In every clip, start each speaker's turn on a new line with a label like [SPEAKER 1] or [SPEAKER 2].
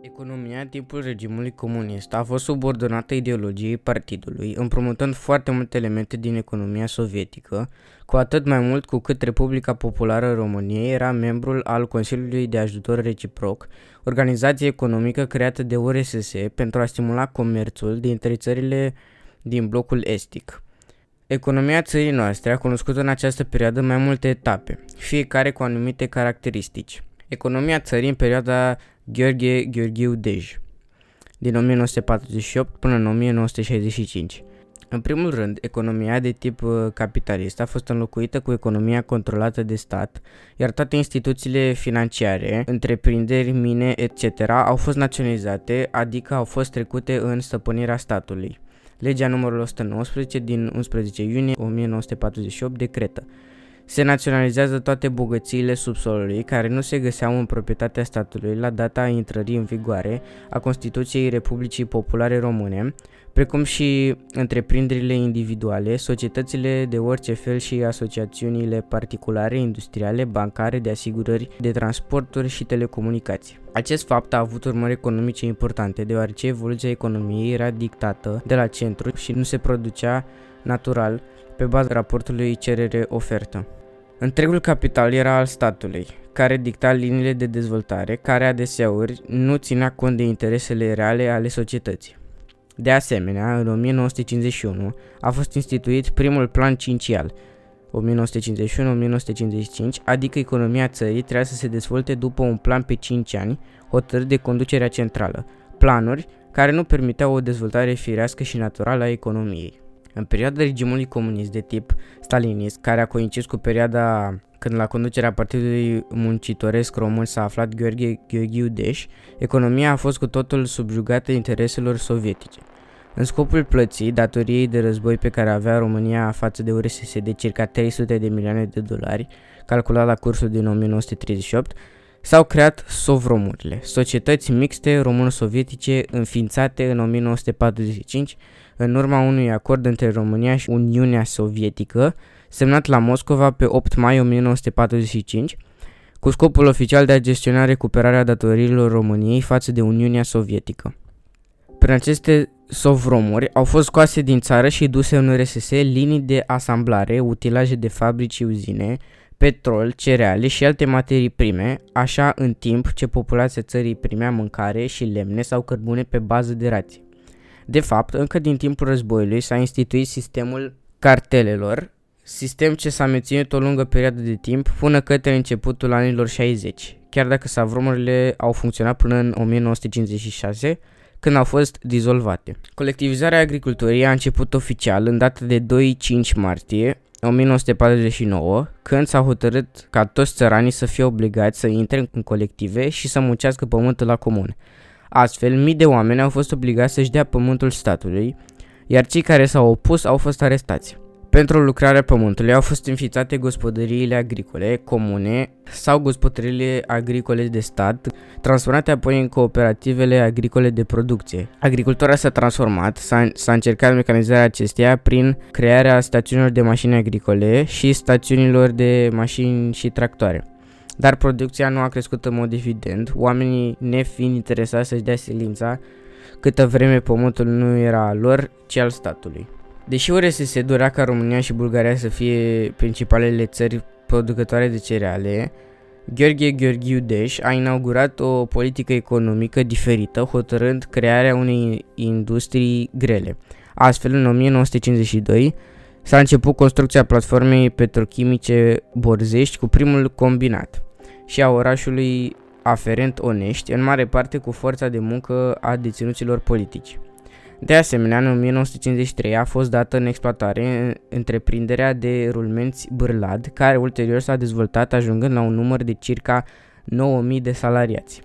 [SPEAKER 1] Economia în timpul regimului comunist a fost subordonată ideologiei partidului, împrumutând foarte multe elemente din economia sovietică, cu atât mai mult cu cât Republica Populară României era membrul al Consiliului de Ajutor Reciproc, organizație economică creată de URSS pentru a stimula comerțul dintre țările din blocul estic. Economia țării noastre a cunoscut în această perioadă mai multe etape, fiecare cu anumite caracteristici. Economia țării în perioada Gheorghe Gheorghiu Dej, din 1948 până în 1965. În primul rând, economia de tip capitalist a fost înlocuită cu economia controlată de stat, iar toate instituțiile financiare, întreprinderi, mine, etc. au fost naționalizate, adică au fost trecute în stăpânirea statului. Legea numărul 119 din 11 iunie 1948 decretă: se naționalizează toate bogățiile subsolului care nu se găseau în proprietatea statului la data intrării în vigoare a Constituției Republicii Populare Române, precum și întreprinderile individuale, societățile de orice fel și asociațiunile particulare, industriale, bancare, de asigurări, de transporturi și telecomunicații. Acest fapt a avut urmări economice importante, deoarece evoluția economiei era dictată de la centru și nu se producea natural pe baza raportului cerere-ofertă. Întregul capital era al statului, care dicta liniile de dezvoltare, care adeseori nu ținea cont de interesele reale ale societății. De asemenea, în 1951 a fost instituit primul plan cincial, 1951-1955, adică economia țării trebuia să se dezvolte după un plan pe 5 ani, hotărât de conducerea centrală, planuri care nu permiteau o dezvoltare firească și naturală a economiei. În perioada regimului comunist de tip stalinist, care a coincis cu perioada când la conducerea Partidului Muncitoresc Român s-a aflat Gheorghe Gheorghiu Dej, economia a fost cu totul subjugată intereselor sovietice. În scopul plății datoriei de război pe care avea România față de URSS de circa 300 de milioane de dolari, calculat la cursul din 1938, s-au creat sovromurile, societăți mixte româno-sovietice înființate în 1945, în urma unui acord între România și Uniunea Sovietică, semnat la Moscova pe 8 mai 1945, cu scopul oficial de a gestiona recuperarea datoriilor României față de Uniunea Sovietică. Prin aceste sovromuri au fost scoase din țară și duse în RSS linii de asamblare, utilaje de fabrici și uzine, petrol, cereale și alte materii prime, așa în timp ce populația țării primea mâncare și lemne sau cărbune pe bază de rații. De fapt, încă din timpul războiului s-a instituit sistemul cartelelor, sistem ce s-a menținut o lungă perioadă de timp până către începutul anilor 60, chiar dacă savromurile au funcționat până în 1956, când au fost dizolvate. Colectivizarea agriculturii a început oficial în data de 2-5 martie 1949, când s-a hotărât ca toți țăranii să fie obligați să intre în colective și să muncească pământul la comun. Astfel, mii de oameni au fost obligați să-și dea pământul statului, iar cei care s-au opus au fost arestați. Pentru lucrarea pământului au fost înființate gospodăriile agricole comune sau gospodăriile agricole de stat, transformate apoi în cooperativele agricole de producție. Agricultura s-a transformat, s-a încercat mecanizarea acesteia prin crearea stațiunilor de mașini agricole și stațiunilor de mașini și tractoare. Dar producția nu a crescut în mod evident, oamenii nefiind interesați să-și dea silința câtă vreme pământul nu era al lor, ci al statului. Deși URSS dorea ca România și Bulgaria să fie principalele țări producătoare de cereale, Gheorghe Gheorghiu Dej a inaugurat o politică economică diferită, hotărând crearea unei industrii grele. Astfel, în 1952, s-a început construcția platformei petrochimice Borzești cu primul combinat și a orașului aferent Onești, în mare parte cu forța de muncă a deținuților politici. De asemenea, în 1953 a fost dată în exploatare întreprinderea de rulmenți Bârlad, care ulterior s-a dezvoltat ajungând la un număr de circa 9000 de salariați.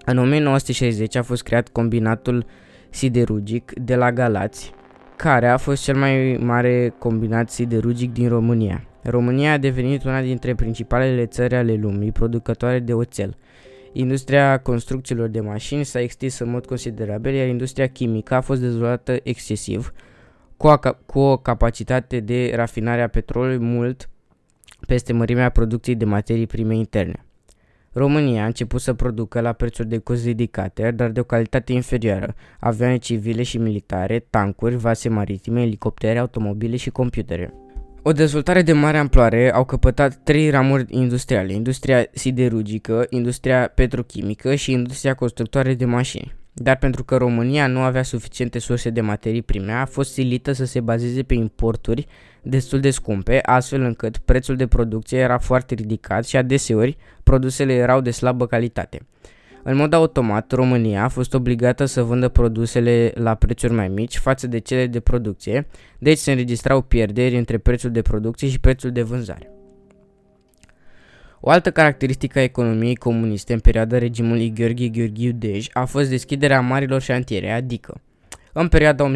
[SPEAKER 1] În 1960 a fost creat combinatul siderurgic de la Galați, care a fost cel mai mare combinat siderurgic din România. România a devenit una dintre principalele țări ale lumii producătoare de oțel. Industria construcțiilor de mașini s-a extins în mod considerabil, iar industria chimică a fost dezvoltată excesiv, cu o capacitate de rafinare a petrolului mult peste mărimea producției de materii prime interne. România a început să producă la prețuri de cost ridicate, dar de o calitate inferioară, avioane civile și militare, tancuri, vase maritime, elicoptere, automobile și computere. O dezvoltare de mare amploare au căpătat 3 ramuri industriale: industria siderurgică, industria petrochimică și industria constructoare de mașini. Dar pentru că România nu avea suficiente surse de materii prime, a fost silită să se bazeze pe importuri destul de scumpe, astfel încât prețul de producție era foarte ridicat și adeseori produsele erau de slabă calitate. În mod automat, România a fost obligată să vândă produsele la prețuri mai mici față de cele de producție, deci se înregistrau pierderi între prețul de producție și prețul de vânzare. O altă caracteristică a economiei comuniste în perioada regimului Gheorghe Gheorghiu Dej a fost deschiderea marilor șantiere, adică în perioada 1949-1953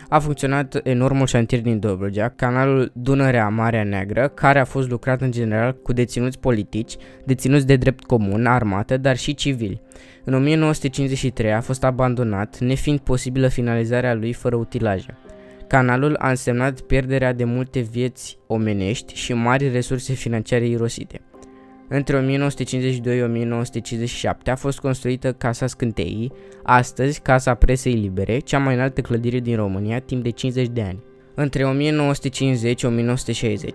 [SPEAKER 1] a funcționat enormul șantier din Dobrogea, canalul Dunărea-Marea Neagră, care a fost lucrat în general cu deținuți politici, deținuți de drept comun, armată, dar și civili. În 1953 a fost abandonat, nefiind posibilă finalizarea lui fără utilaje. Canalul a însemnat pierderea de multe vieți omenești și mari resurse financiare irosite. Între 1952-1957 a fost construită Casa Scânteii, astăzi Casa Presei Libere, cea mai înaltă clădire din România timp de 50 de ani. Între 1950-1960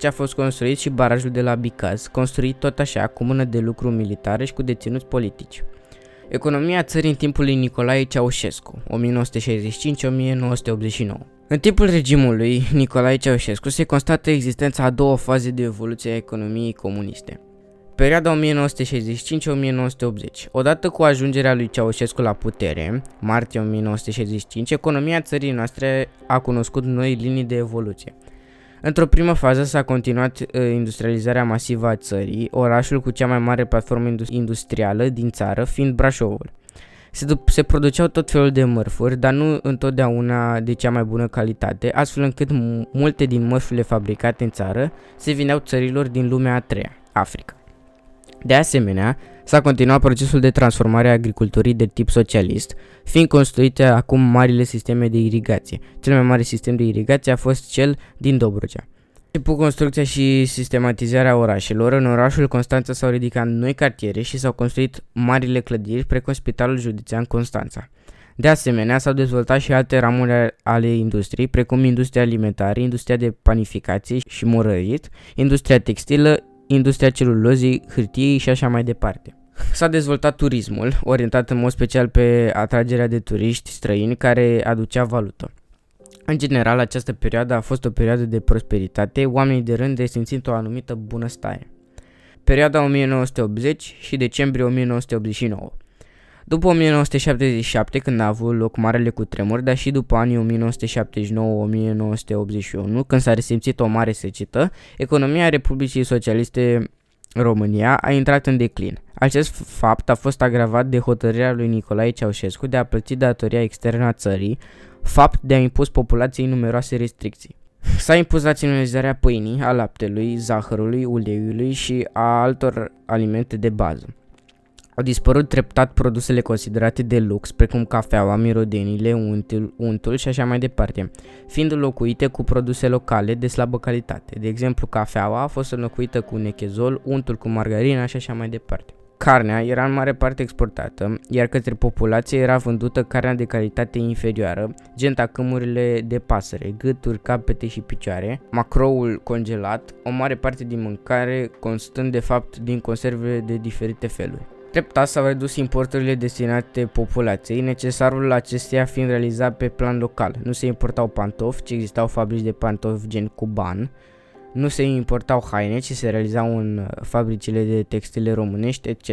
[SPEAKER 1] a fost construit și barajul de la Bicaz, construit tot așa cu mână de lucru militară și cu deținuți politici. Economia țării în timpul lui Nicolae Ceaușescu, 1965-1989. În timpul regimului Nicolae Ceaușescu se constată existența a 2 faze de evoluție a economiei comuniste. Perioada 1965-1980. Odată cu ajungerea lui Ceaușescu la putere, martie 1965, economia țării noastre a cunoscut noi linii de evoluție. Într-o primă fază s-a continuat industrializarea masivă a țării, orașul cu cea mai mare platformă industrială din țară fiind Brașovul. Se produceau tot felul de mărfuri, dar nu întotdeauna de cea mai bună calitate, astfel încât multe din mărfurile fabricate în țară se vindeau țărilor din lumea a treia, Africa. De asemenea, s-a continuat procesul de transformare a agriculturii de tip socialist, fiind construite acum marile sisteme de irigație. Cel mai mare sistem de irigație a fost cel din Dobrogea. Început construcția și sistematizarea orașelor. În orașul Constanța s-au ridicat noi cartiere și s-au construit marile clădiri, precum Spitalul Județean Constanța. De asemenea, s-au dezvoltat și alte ramuri ale industriei, precum industria alimentară, industria de panificație și morărit, industria textilă, industria celulozei, hârtiei și așa mai departe. S-a dezvoltat turismul, orientat în mod special pe atragerea de turiști străini care aducea valută. În general, această perioadă a fost o perioadă de prosperitate, oamenii de rând resimțind o anumită bunăstare. Perioada 1980 și decembrie 1989. După 1977, când a avut loc marele cutremur, dar și după anii 1979-1981, când s-a resimțit o mare secetă, economia Republicii Socialiste România a intrat în declin. Acest fapt a fost agravat de hotărârea lui Nicolae Ceaușescu de a plăti datoria externă a țării, fapt de a impus populației numeroase restricții. S-a impus raționalizarea pâinii, a laptelui, zahărului, uleiului și a altor alimente de bază. Au dispărut treptat produsele considerate de lux, precum cafeaua, mirodenile, untul și așa mai departe, fiind înlocuite cu produse locale de slabă calitate. De exemplu, cafeaua a fost înlocuită cu nechezol, untul cu margarina și așa mai departe. Carnea era în mare parte exportată, iar către populație era vândută carnea de calitate inferioară, gen tacâmurile de pasăre, gâturi, capete și picioare, macroul congelat, o mare parte din mâncare constând de fapt din conserve de diferite feluri. Treptat s-au redus importurile destinate populației, necesarul acesteia fiind realizat pe plan local. Nu se importau pantofi, ci existau fabrici de pantofi gen Cuban. Nu se importau haine, ci se realizau în fabricile de textile românești, etc.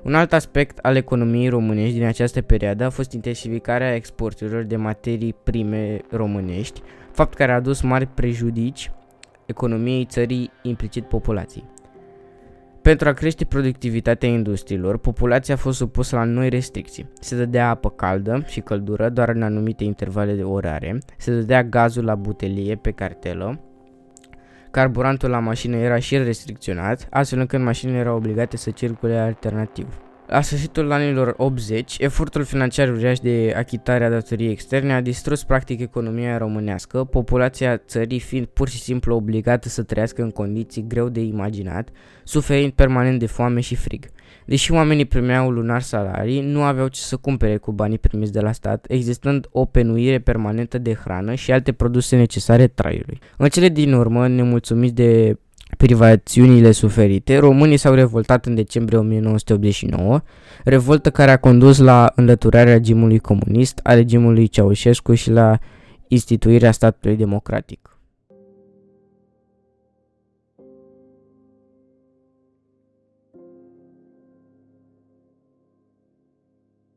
[SPEAKER 1] Un alt aspect al economiei românești din această perioadă a fost intensificarea exporturilor de materii prime românești, fapt care a adus mari prejudicii economiei țării, implicit populației. Pentru a crește productivitatea industriilor, populația a fost supusă la noi restricții. Se dădea apă caldă și căldură doar în anumite intervale de orare, se dădea gazul la butelie pe cartelă, carburantul la mașină era și el restricționat, astfel încât mașinile erau obligate să circule alternativ. La sfârșitul anilor 80, efortul financiar uriaș de achitare a datoriei externe a distrus practic economia românească, populația țării fiind pur și simplu obligată să trăiască în condiții greu de imaginat, suferind permanent de foame și frig. Deși oamenii primeau lunar salarii, nu aveau ce să cumpere cu banii primiți de la stat, existând o penuire permanentă de hrană și alte produse necesare traiului. În cele din urmă, nemulțumiți de privațiunile suferite, românii s-au revoltat în decembrie 1989, revoltă care a condus la înlăturarea regimului comunist, a regimului Ceaușescu și la instituirea statului democratic.